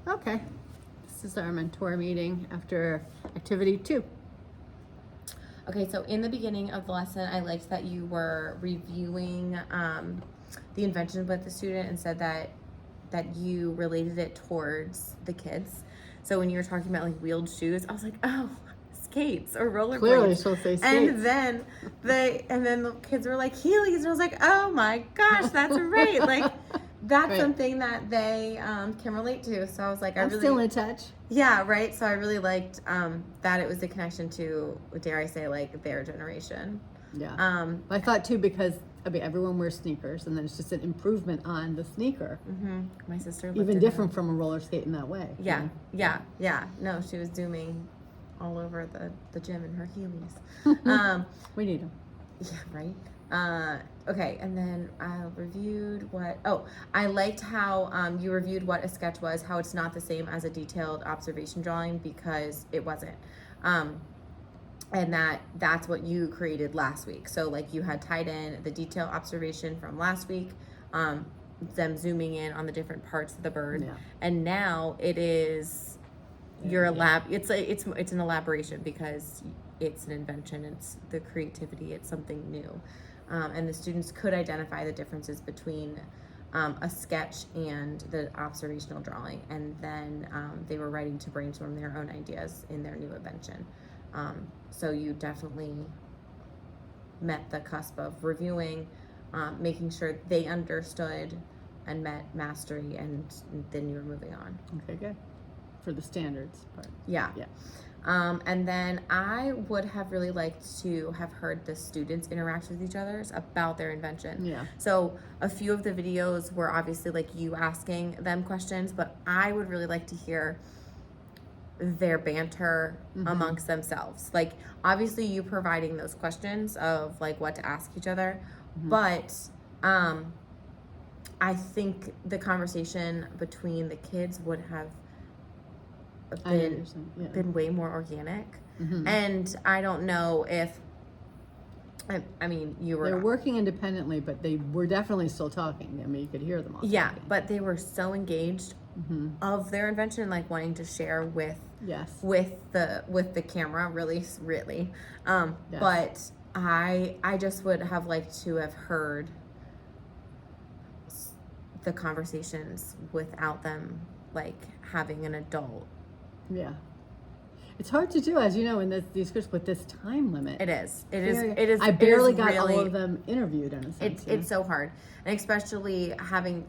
Okay. This is our mentor meeting after activity 2. Okay, so in the beginning of the lesson, I liked that you were reviewing the invention with the student and said that you related it towards the kids. So when you were talking about like wheeled shoes, I was like, oh, skates or rollerblades. Clearly, she'll say skates. And then the kids were like Heelys, and I was like, oh my gosh, that's right. Like that's Right. something that they can relate to. So I was like, I'm still in touch. Yeah, right. So I really liked that it was a connection to, dare I say, like their generation. Yeah. I thought too, because I mean everyone wears sneakers, and then it's just an improvement on the sneaker. Mm-hmm. My sister even different from a roller skate in that way. Yeah, yeah. No, she was zooming all over the gym in her Heelys. We need them. Yeah, right. Okay, and then I reviewed I liked how you reviewed what a sketch was, how it's not the same as a detailed observation drawing because it wasn't. And that's what you created last week. So like you had tied in the detailed observation from last week, them zooming in on the different parts of the bird, and now it is it's an elaboration because it's an invention, it's the creativity, it's something new, and the students could identify the differences between a sketch and the observational drawing, and then they were writing to brainstorm their own ideas in their new invention. So you definitely met the cusp of reviewing, making sure they understood and met mastery, and then you were moving on. Okay, good. For the standards part. Yeah. And then I would have really liked to have heard the students interact with each other about their invention. Yeah. So a few of the videos were obviously like you asking them questions, but I would really like to hear their banter amongst themselves. Like obviously you providing those questions of like what to ask each other, but I think the conversation between the kids would have been way more organic. And I don't know if I mean they're working independently, but they were definitely still talking. I mean, you could hear them all talking. But they were so engaged of their invention, like wanting to share with the camera, really. But I just would have liked to have heard the conversations without them like having an adult. Yeah. It's hard to do, as you know, in these groups with this time limit. It is. I barely got all of them interviewed in a sense. It's so hard, and especially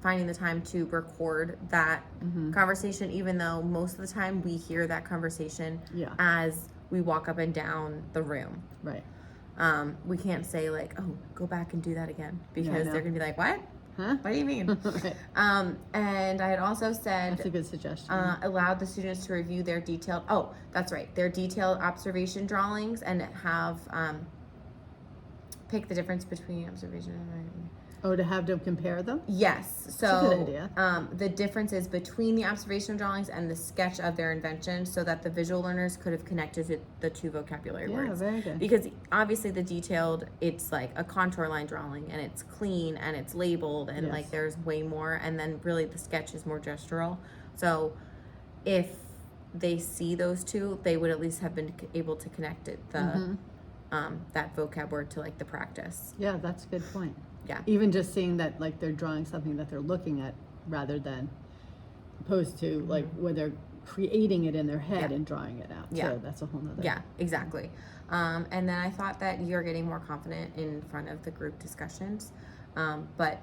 finding the time to record that conversation. Even though most of the time we hear that conversation as we walk up and down the room. Right. We can't say like, "Oh, go back and do that again," because they're gonna be like, "What? Huh? What do you mean?" Right. And I had also said that's a good suggestion. Allowed the students to review their their detailed observation drawings and have pick the difference between observation and to have them compare them? Yes. So that's a good idea. The differences between the observational drawings and the sketch of their invention, so that the visual learners could have connected to the two vocabulary words. Yeah, very good. Because obviously the detailed, it's like a contour line drawing, and it's clean and it's labeled, and like there's way more, and then really the sketch is more gestural. So if they see those two, they would at least have been able to connect it, that vocab word to like the practice. Yeah, that's a good point. Yeah. Even just seeing that like they're drawing something that they're looking at rather than opposed to like where they're creating it in their head and drawing it out. Yeah. So that's a whole nother. Yeah, exactly. And then I thought that you're getting more confident in front of the group discussions. But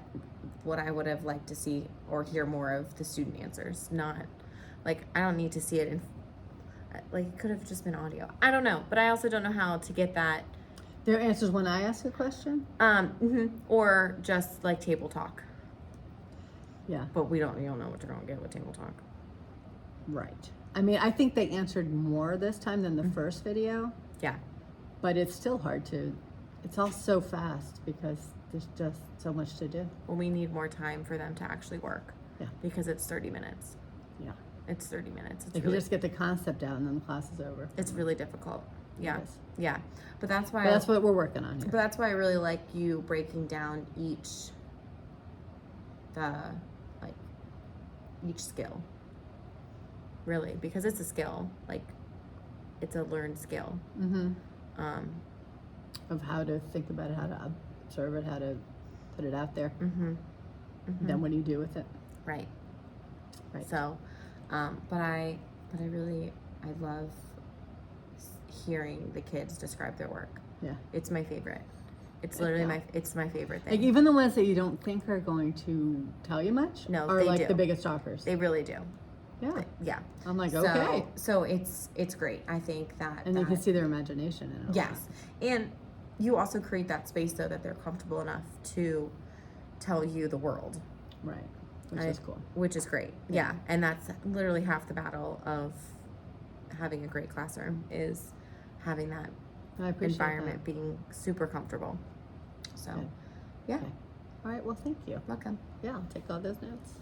what I would have liked to see or hear more of the student answers, not like I don't need to see it in like it could have just been audio. I don't know, but I also don't know how to get that. Their answers when I ask a question? Or just like table talk. Yeah. But you don't know what you're going to get with table talk. Right. I mean, I think they answered more this time than the first video. Yeah. But it's still hard it's all so fast because there's just so much to do. Well, we need more time for them to actually work. Yeah. Because it's 30 minutes. Yeah. It's 30 minutes. They can just get the concept out and then the class is over. It's really difficult. Yeah. Yes. Yeah. But that's why that's what we're working on here. But that's why I really like you breaking down each skill. really, because it's a skill. Like, it's a learned skill. Mm-hmm. Of how to think about it, how to observe it, how to put it out there. Mm-hmm. Mm-hmm. Then what do you do with it? Right. Right. So, but I love hearing the kids describe their work. Yeah. It's my favorite. It's literally it's my favorite thing. Like even the ones that you don't think are going to tell you much No, are they like do. the biggest shoppers. They really do. Yeah. Yeah. I'm like, okay. So it's great. I think that And you can see their imagination in it. Yes. And you also create that space so that they're comfortable enough to tell you the world. Right. Which is cool. Which is great. Yeah. And that's literally half the battle of having a great classroom is having that environment being super comfortable. So, Good. yeah. Okay. All right. Well, thank you. Welcome. Yeah, I'll take all those notes.